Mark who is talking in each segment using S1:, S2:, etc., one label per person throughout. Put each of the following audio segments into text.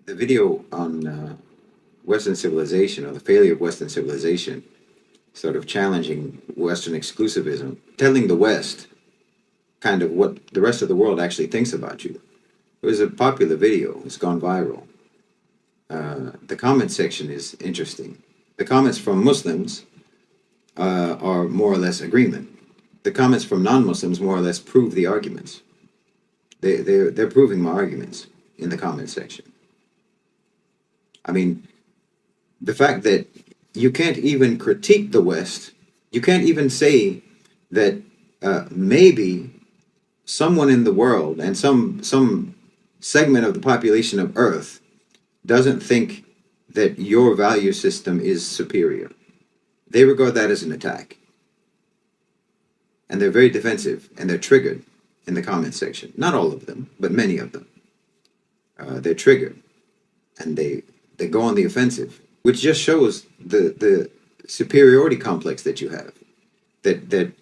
S1: The video on Western civilization, or the failure of Western civilization, sort of challenging Western exclusivism, telling the West kind of what the rest of the world actually thinks about you. It was a popular video. It's gone viral. The comment section is interesting. The comments from Muslims are more or less agreement. The comments from non-Muslims more or less prove the arguments. They're proving my arguments in the comment section. I mean, the fact that you can't even critique the West, you can't even say that maybe someone in the world and some segment of the population of Earth doesn't think that your value system is superior. They regard that as an attack. And they're very defensive and they're triggered in the comment section. Not all of them, but many of them. They're triggered and they go on the offensive, which just shows the superiority complex that you have. That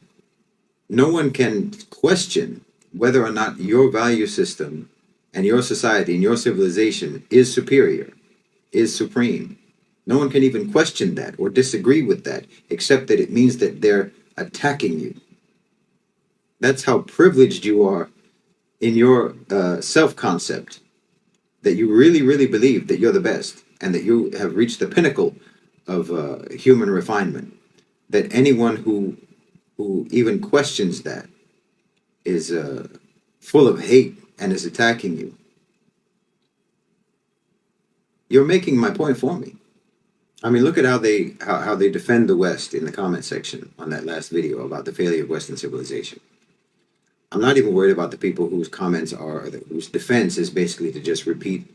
S1: no one can question whether or not your value system and your society and your civilization is superior, is supreme. No one can even question that or disagree with that, except that it means that they're attacking you. That's how privileged you are in your self-concept, that you really, really believe that you're the best and that you have reached the pinnacle of human refinement. That anyone who even questions that is full of hate and is attacking you. You're making my point for me. I mean, look at how they defend the West in the comment section on that last video about the failure of Western civilization. I'm not even worried about the people whose comments are, whose defense is basically to just repeat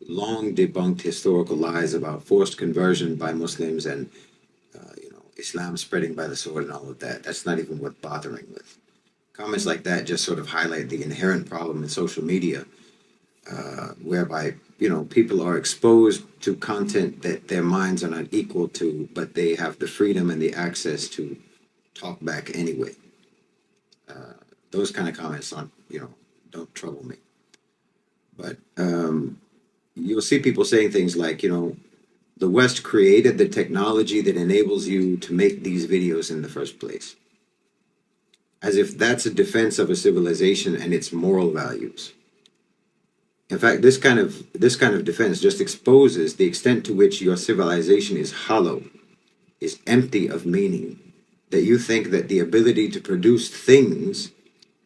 S1: long debunked historical lies about forced conversion by Muslims and Islam spreading by the sword and all of that. That's not even what bothering with. Comments like that just sort of highlight the inherent problem in social media, whereby people are exposed to content that their minds are not equal to, but they have the freedom and the access to talk back anyway. Those kind of comments don't trouble me. But you'll see people saying things like, the West created the technology that enables you to make these videos in the first place. As if that's a defense of a civilization and its moral values. In fact, this kind of defense just exposes the extent to which your civilization is hollow, is empty of meaning, that you think that the ability to produce things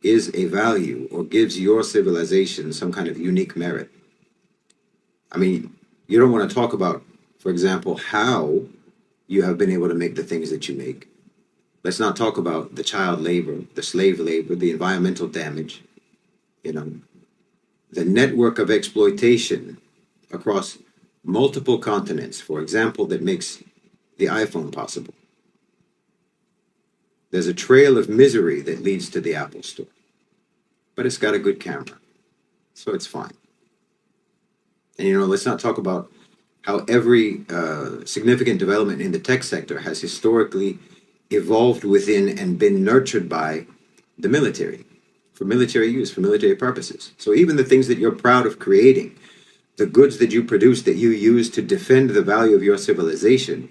S1: is a value or gives your civilization some kind of unique merit. I mean, you don't want to talk about, for example, how you have been able to make the things that you make. Let's not talk about the child labor, the slave labor, the environmental damage, the network of exploitation across multiple continents, for example, that makes the iPhone possible. There's a trail of misery that leads to the Apple Store. But it's got a good camera, so it's fine. And let's not talk about how every significant development in the tech sector has historically evolved within and been nurtured by the military, for military use, for military purposes. So even the things that you're proud of creating, the goods that you produce that you use to defend the value of your civilization,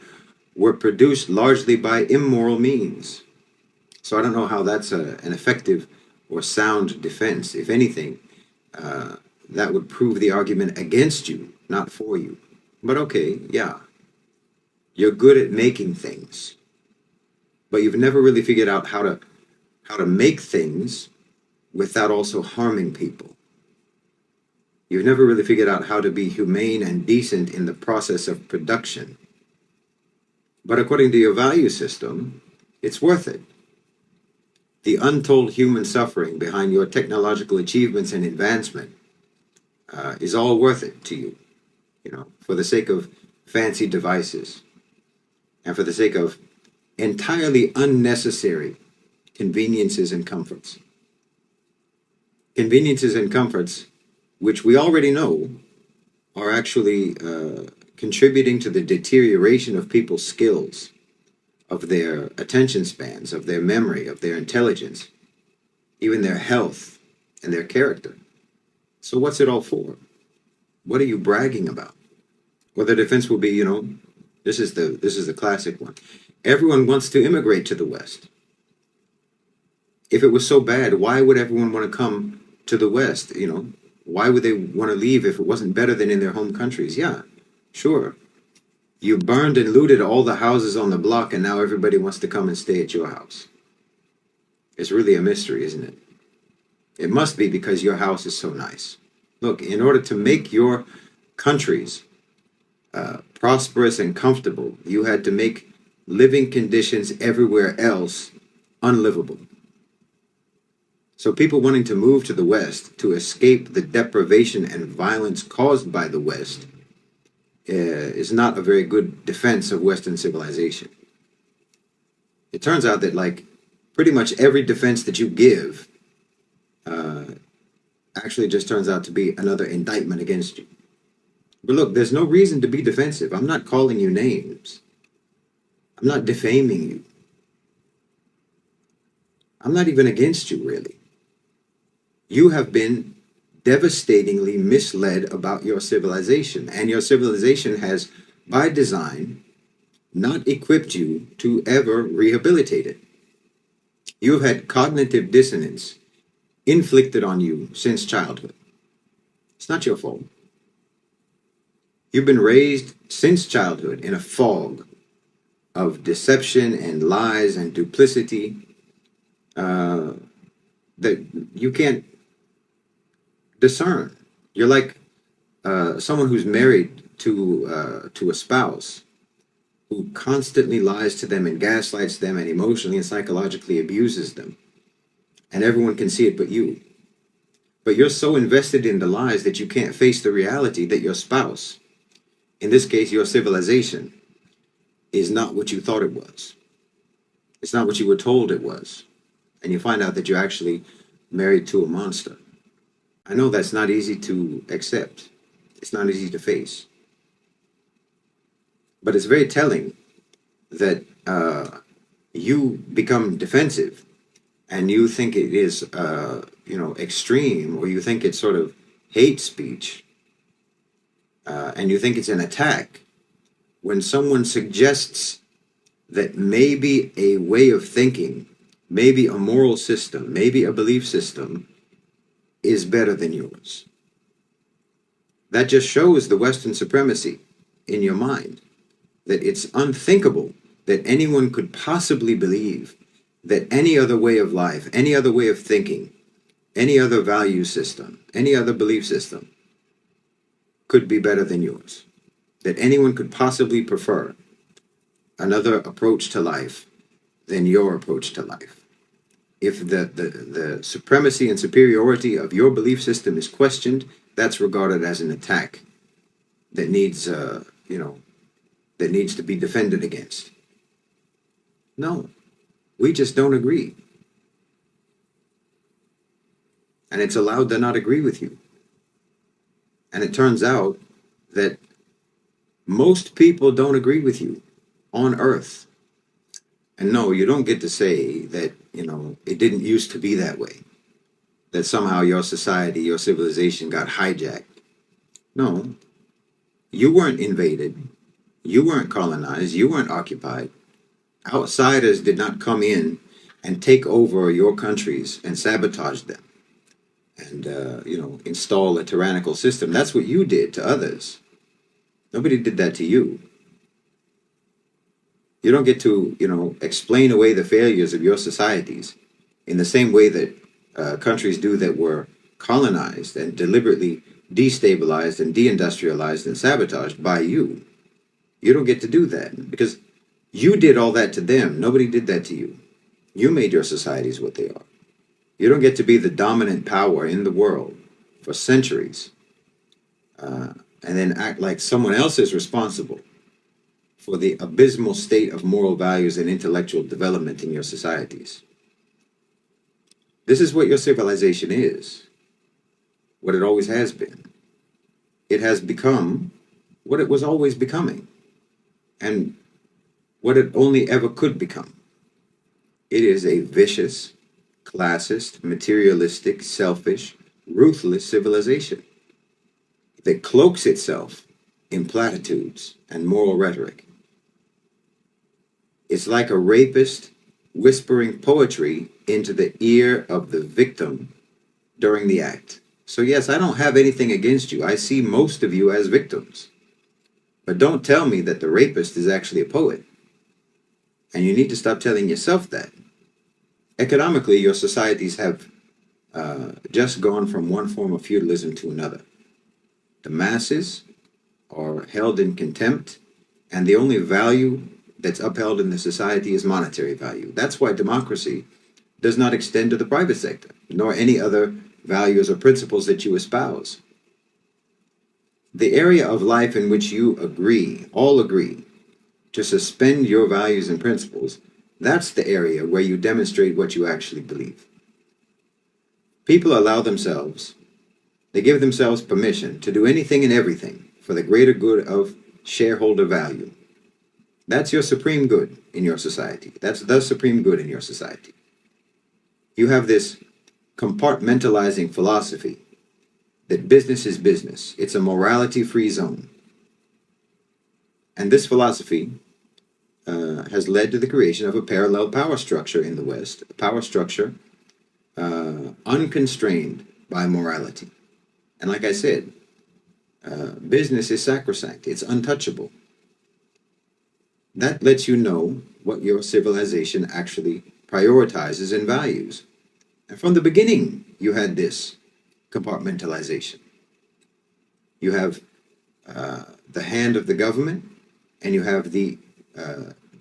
S1: were produced largely by immoral means. So I don't know how that's an effective or sound defense. If anything, that would prove the argument against you, not for you. But okay, yeah, you're good at making things, but you've never really figured out how to make things without also harming people. You've never really figured out how to be humane and decent in the process of production. But according to your value system, it's worth it. The untold human suffering behind your technological achievements and advancement is all worth it to you, for the sake of fancy devices and for the sake of entirely unnecessary conveniences and comforts. Conveniences and comforts, which we already know are actually contributing to the deterioration of people's skills, of their attention spans, of their memory, of their intelligence, even their health and their character. So what's it all for? What are you bragging about? Well, the defense will be, this is the classic one. Everyone wants to immigrate to the West. If it was so bad, why would everyone want to come to the West? Why would they want to leave if it wasn't better than in their home countries? Yeah, sure. You burned and looted all the houses on the block, and now everybody wants to come and stay at your house. It's really a mystery, isn't it? It must be because your house is so nice. Look, in order to make your countries prosperous and comfortable, you had to make living conditions everywhere else unlivable. So people wanting to move to the West to escape the deprivation and violence caused by the West is not a very good defense of Western civilization. It turns out that like pretty much every defense that you give actually just turns out to be another indictment against you. But look, there's no reason to be defensive. I'm not calling you names. I'm not defaming you. I'm not even against you, really. You have been devastatingly misled about your civilization, and your civilization has, by design, not equipped you to ever rehabilitate it. You have had cognitive dissonance inflicted on you since childhood. It's not your fault. You've been raised since childhood in a fog of deception and lies and duplicity that you can't discern. You're like someone who's married to a spouse who constantly lies to them and gaslights them and emotionally and psychologically abuses them. And everyone can see it but you. But you're so invested in the lies that you can't face the reality that your spouse, in this case your civilization, is not what you thought it was. It's not what you were told it was. And you find out that you're actually married to a monster. I know that's not easy to accept. It's not easy to face. But it's very telling that you become defensive and you think it is, extreme, or you think it's sort of hate speech, and you think it's an attack when someone suggests that maybe a way of thinking, maybe a moral system, maybe a belief system is better than yours. That just shows the Western supremacy in your mind, that it's unthinkable that anyone could possibly believe that any other way of life, any other way of thinking, any other value system, any other belief system could be better than yours. That anyone could possibly prefer another approach to life than your approach to life. If the supremacy and superiority of your belief system is questioned, that's regarded as an attack that needs, that needs to be defended against. No, we just don't agree. And it's allowed to not agree with you. And it turns out that most people don't agree with you on Earth. And no, you don't get to say that, it didn't used to be that way. That somehow your society, your civilization got hijacked. No, you weren't invaded. You weren't colonized. You weren't occupied. Outsiders did not come in and take over your countries and sabotage them and, install a tyrannical system. That's what you did to others. Nobody did that to you. You don't get to, explain away the failures of your societies in the same way that countries do that were colonized and deliberately destabilized and deindustrialized and sabotaged by you. You don't get to do that because you did all that to them. Nobody did that to you. You made your societies what they are. You don't get to be the dominant power in the world for centuries and then act like someone else is responsible for the abysmal state of moral values and intellectual development in your societies. This is what your civilization is, what it always has been. It has become what it was always becoming, and what it only ever could become. It is a vicious, classist, materialistic, selfish, ruthless civilization. that cloaks itself in platitudes and moral rhetoric. It's like a rapist whispering poetry into the ear of the victim during the act. So, yes, I don't have anything against you. I see most of you as victims. But don't tell me that the rapist is actually a poet. And you need to stop telling yourself that. Economically, your societies have just gone from one form of feudalism to another. The masses are held in contempt, and the only value that's upheld in the society is monetary value. That's why democracy does not extend to the private sector, nor any other values or principles that you espouse. The area of life in which you all agree, to suspend your values and principles, that's the area where you demonstrate what you actually believe. People they give themselves permission to do anything and everything for the greater good of shareholder value. That's your supreme good in your society. That's the supreme good in your society. You have this compartmentalizing philosophy that business is business. It's a morality-free zone. And this philosophy has led to the creation of a parallel power structure in the West, a power structure unconstrained by morality. And like I said, business is sacrosanct. It's untouchable. That lets you know what your civilization actually prioritizes and values. And from the beginning, you had this compartmentalization. You have the hand of the government, and you have the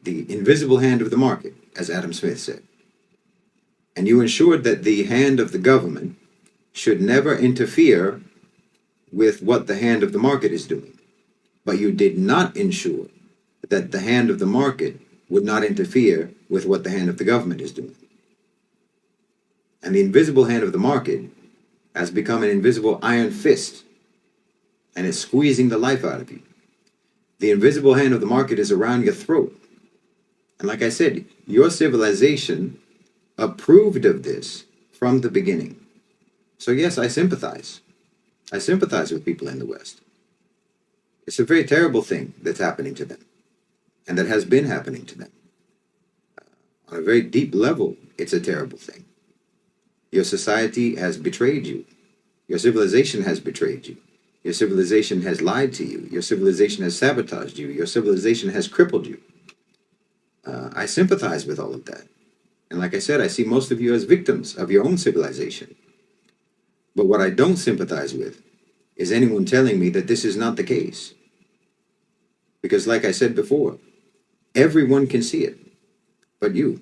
S1: invisible hand of the market, as Adam Smith said. And you ensured that the hand of the government should never interfere with what the hand of the market is doing. But you did not ensure that the hand of the market would not interfere with what the hand of the government is doing. And the invisible hand of the market has become an invisible iron fist, and it's squeezing the life out of you. The invisible hand of the market is around your throat. And like I said, your civilization approved of this from the beginning. So yes, I sympathize. I sympathize with people in the West. It's a very terrible thing that's happening to them, and that has been happening to them. On a very deep level, it's a terrible thing. Your society has betrayed you. Your civilization has betrayed you. Your civilization has lied to you. Your civilization has sabotaged you. Your civilization has crippled you. I sympathize with all of that. And like I said, I see most of you as victims of your own civilization. But what I don't sympathize with is anyone telling me that this is not the case. Because like I said before, everyone can see it, but you.